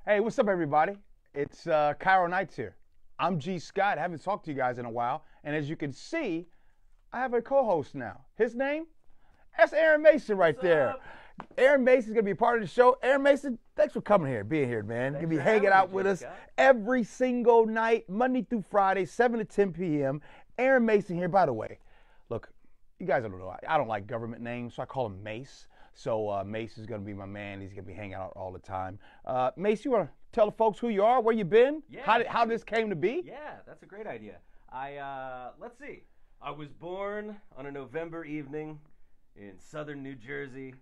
Hey, what's up, everybody? It's KIRO Nights here. I'm G. Scott. I haven't talked to you guys in a while. And as you can see, I have a co-host now. His name? That's Aaron Mason right there. Aaron Mason's going to be a part of the show. Aaron Mason, thanks for coming here, being here, man. You're going to be hanging out with us every single night, Monday through Friday, 7 to 10 p.m. Aaron Mason here. By the way, look, you guys don't know, I don't like government names, so I call him Mace. So Mace is going to be my man. He's going to be hanging out all the time. Mace, you want to tell the folks who you are, where you been, how this came to be? Yeah, that's a great idea. Let's see. I was born on a November evening in southern New Jersey,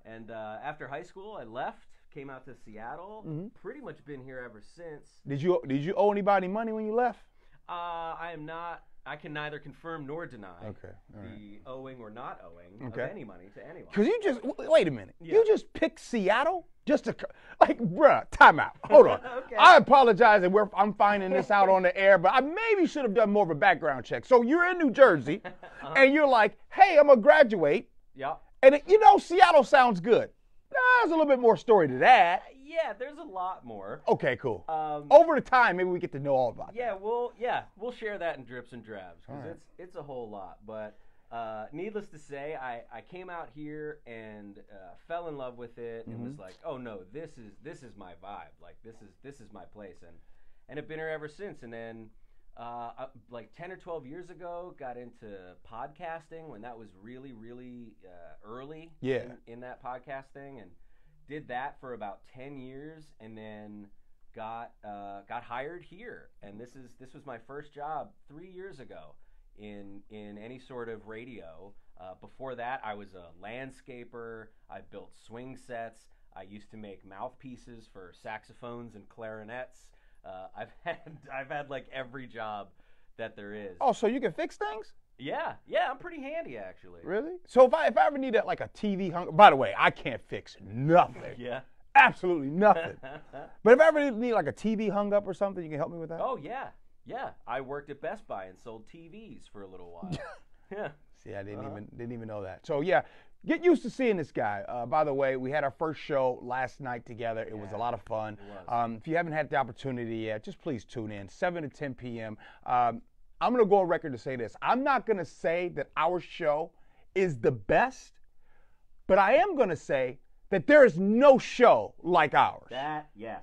and after high school, I left, came out to Seattle. Pretty much been here ever since. Did you owe anybody money when you left? I am not. I can neither confirm nor deny the owing or not owing of any money to anyone. Because you just, wait a minute. Yeah. You just picked Seattle just to, like, bruh, time out. Hold on. I apologize if I'm finding this out on the air, but I maybe should have done more of a background check. So you're in New Jersey, and you're like, hey, I'm going to graduate. Yeah. And, Seattle sounds good. There's a little bit more story to that. Yeah, there's a lot more. Okay, cool. Over the time, maybe we get to know all about that. We'll share that in drips and drabs because it's a whole lot. But needless to say, I came out here and fell in love with it and was like, oh no, this is my vibe. Like this is my place, and I've been here ever since. And then like 10 or 12 years ago, got into podcasting when that was really early in that podcasting and. Did that for about 10 years, and then got hired here. And this was my first job 3 years ago in any sort of radio. Before that, I was a landscaper. I built swing sets. I used to make mouthpieces for saxophones and clarinets. I've had like every job that there is. Oh, so you can fix things? Yeah, I'm pretty handy actually. Really? So if I ever need like a TV hung, by the way, I can't fix nothing. Yeah. Absolutely nothing. But if I ever need like a TV hung up or something, you can help me with that? Oh yeah. I worked at Best Buy and sold TVs for a little while. Yeah. See, I didn't even know that. So yeah, get used to seeing this guy. By the way, we had our first show last night together. It was a lot of fun. It was. If you haven't had the opportunity yet, just please tune in, 7 to 10 p.m. I'm going to go on record to say this. I'm not going to say that our show is the best, but I am going to say that there is no show like ours. That, yes,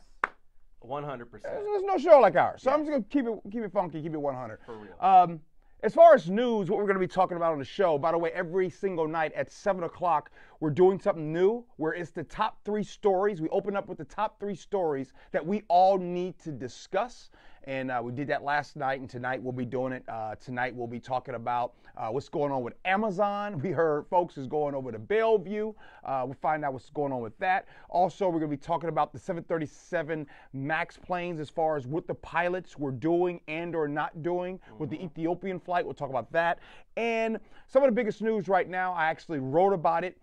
100%. There's no show like ours. So I'm just going to keep it funky, keep it 100. For real. As far as news, what we're going to be talking about on the show, by the way, every single night at 7 o'clock, we're doing something new where it's the top 3 stories. We open up with the top 3 stories that we all need to discuss. And we did that last night, and tonight we'll be doing it. Tonight we'll be talking about what's going on with Amazon. We heard folks is going over to Bellevue. We'll find out what's going on with that. Also, we're going to be talking about the 737 MAX planes as far as what the pilots were doing and or not doing with the Ethiopian flight. We'll talk about that. And some of the biggest news right now, I actually wrote about it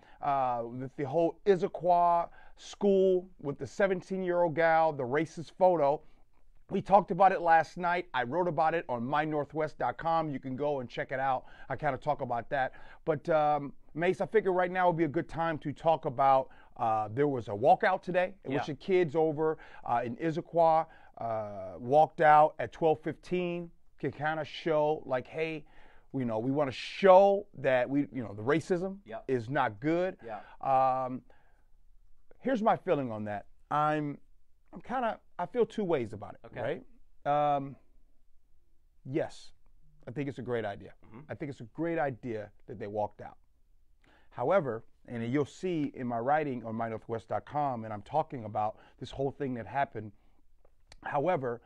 with the whole Issaquah school with the 17-year-old gal, the racist photo. We talked about it last night. I wrote about it on mynorthwest.com. You can go and check it out. I kind of talk about that. But Mace, I figure right now would be a good time to talk about there was a walkout today in which the kids over in Issaquah walked out at 12:15 to kind of show like, hey, we want to show that the racism is not good. Here's my feeling on that. I feel 2 ways about it, right? Yes, I think it's a great idea. I think it's a great idea that they walked out. However, and you'll see in my writing on mynorthwest.com, and I'm talking about this whole thing that happened. However,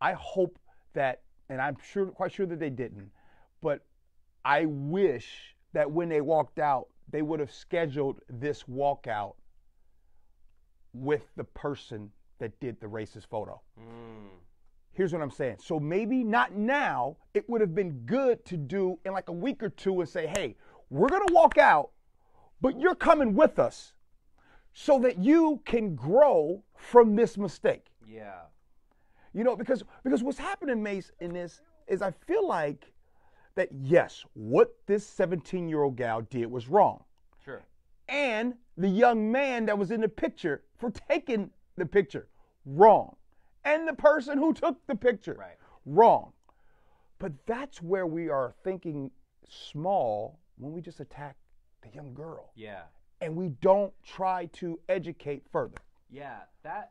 I hope that, and I'm quite sure that they didn't, but I wish that when they walked out, they would have scheduled this walkout with the person that did the racist photo. Here's what I'm saying. So maybe not now. It would have been good to do in like a week or 2 and say, hey, we're going to walk out, but you're coming with us so that you can grow from this mistake. Yeah. Because what's happening, Mace, in this is I feel like that, yes, what this 17-year-old gal did was wrong. Sure. And the young man that was in the picture for taking the picture wrong. And the person who took the picture, Right. wrong. But that's where we are thinking small when we just attack the young girl. Yeah. And we don't try to educate further. Yeah, the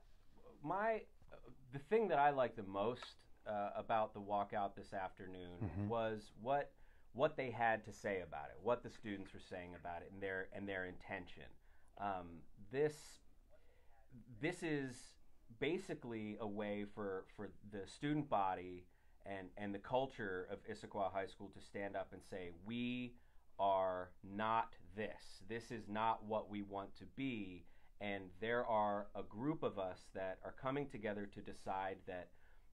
thing that I liked the most about the walkout this afternoon was what they had to say about it, what the students were saying about it, and their intention. This is basically a way for the student body and the culture of Issaquah High School to stand up and say, we are not this. This is not what we want to be. And there are a group of us that are coming together to decide that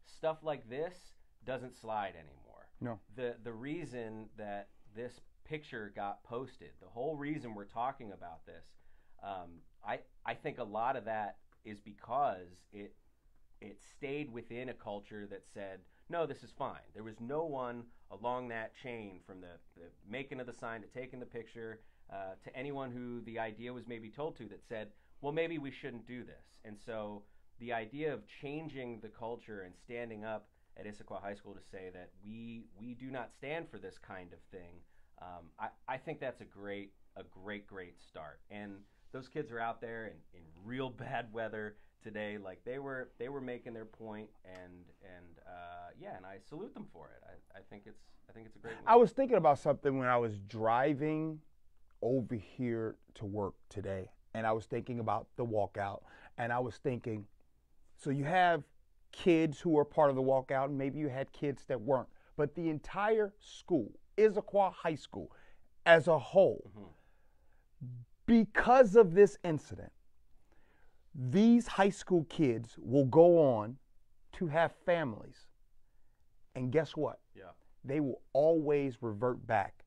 stuff like this doesn't slide anymore. No. The reason that this picture got posted, the whole reason we're talking about this, I think a lot of that is because it stayed within a culture that said, no, this is fine. There was no one along that chain from the making of the sign to taking the picture to anyone who the idea was maybe told to that said, well, maybe we shouldn't do this. And so the idea of changing the culture and standing up at Issaquah High School to say that we do not stand for this kind of thing, I think that's a great start. And those kids are out there in real bad weather today. Like they were making their point, and I salute them for it. I think it's a great move. I was thinking about something when I was driving over here to work today, and I was thinking about the walkout, and I was thinking, so you have kids who are part of the walkout, and maybe you had kids that weren't, but the entire school, Issaquah High School, as a whole, because of this incident, these high school kids will go on to have families. And guess what? Yeah. They will always revert back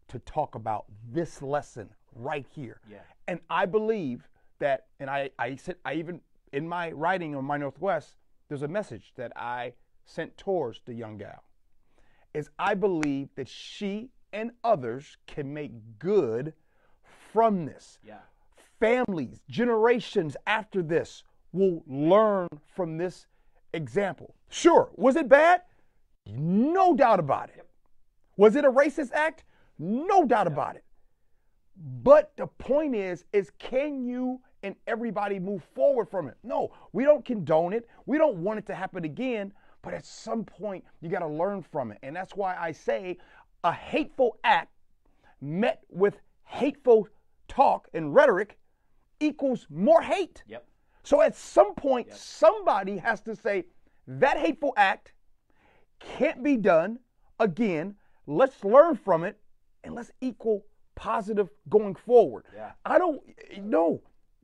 to talk about this lesson right here. Yeah. And I believe that, and I even, in my writing on My Northwest, there's a message that I sent towards the young gal, is I believe that she and others can make good from this. Yeah. Families, generations after this will learn from this example. Sure, was it bad? No doubt about it. Yep. Was it a racist act? No doubt about it. But the point is can you and everybody move forward from it? No, we don't condone it. We don't want it to happen again. But at some point, you got to learn from it. And that's why I say a hateful act met with hateful talk and rhetoric equals more hate. Yep. So at some point, somebody has to say that hateful act can't be done again. Let's learn from it and let's equal positive going forward. Yeah.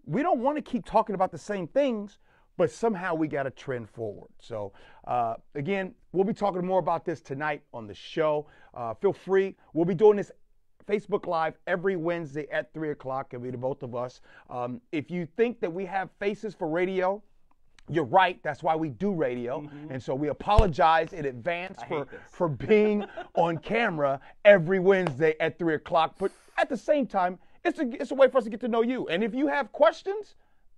We don't want to keep talking about the same things, but somehow we got to trend forward. So again, we'll be talking more about this tonight on the show. Feel free. We'll be doing this Facebook Live every Wednesday at 3 o'clock. It'll be the both of us. If you think that we have faces for radio, you're right. That's why we do radio. And so we apologize in advance for being on camera every Wednesday at 3 o'clock. But at the same time, it's a way for us to get to know you. And if you have questions,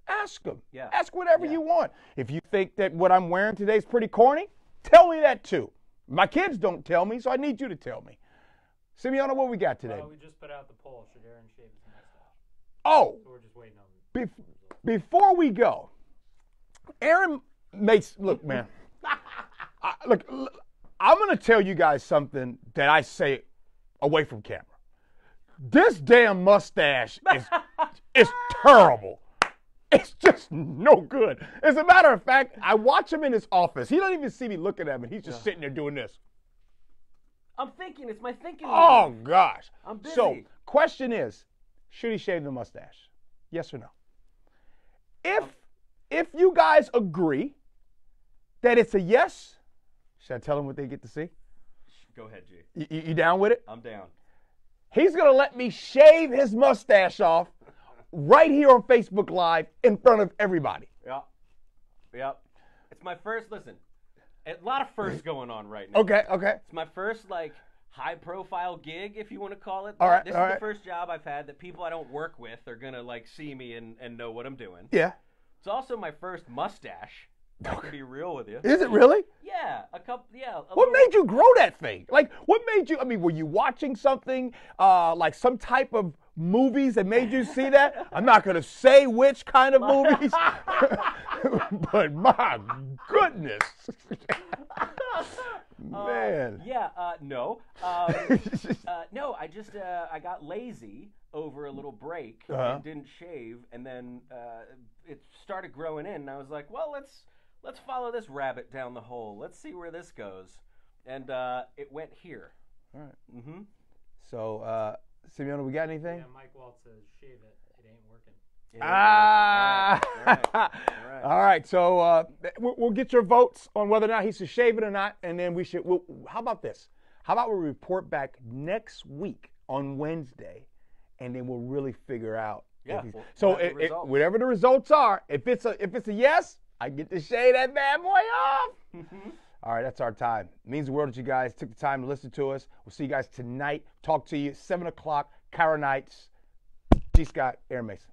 ask them. Yeah. Ask whatever you want. If you think that what I'm wearing today is pretty corny, tell me that too. My kids don't tell me, so I need you to tell me. Simeona, what we got today? We just put out the poll. Should Aaron shave his mustache? Oh, So we're just waiting on before we go, Aaron makes, look, man, look, I'm going to tell you guys something that I say away from camera. This damn mustache is terrible. It's just no good. As a matter of fact, I watch him in his office. He doesn't even see me looking at him, and he's just sitting there doing this. I'm thinking. It's my thinking. Oh, gosh. I'm busy. So, question is, should he shave the mustache? Yes or no? If you guys agree that it's a yes, should I tell them what they get to see? Go ahead, G. You down with it? I'm down. He's going to let me shave his mustache off right here on Facebook Live in front of everybody. Yep. It's my first, listen, a lot of firsts going on right now. Okay. It's my first, high-profile gig, if you want to call it. All right, This all is right. the first job I've had that people I don't work with are going to, see me and know what I'm doing. Yeah. It's also my first mustache. I can be real with you. Is it really? Yeah, a couple. Yeah. What made you grow that thing? Like, what made you? I mean, were you watching something like some type of movies that made you see that? I'm not gonna say which kind of movies, but my goodness, man. No. No, I just I got lazy over a little break and didn't shave, and then it started growing in, and I was like, well, let's follow this rabbit down the hole. Let's see where this goes, and it went here. All right. Mm-hmm. So, Simeona, we got anything? Yeah, Mike Walt says, shave it. It ain't working. All right. So we'll get your votes on whether or not he should shave it or not, and then we should. How about this? How about we report back next week on Wednesday, and then we'll really figure out. Yeah. Whatever the results are, if it's a yes, I get to shave that bad boy off. All right, that's our time. It means the world that you guys took the time to listen to us. We'll see you guys tonight. Talk to you 7 o'clock. KIRO Nights. G. Scott, Aaron Mason.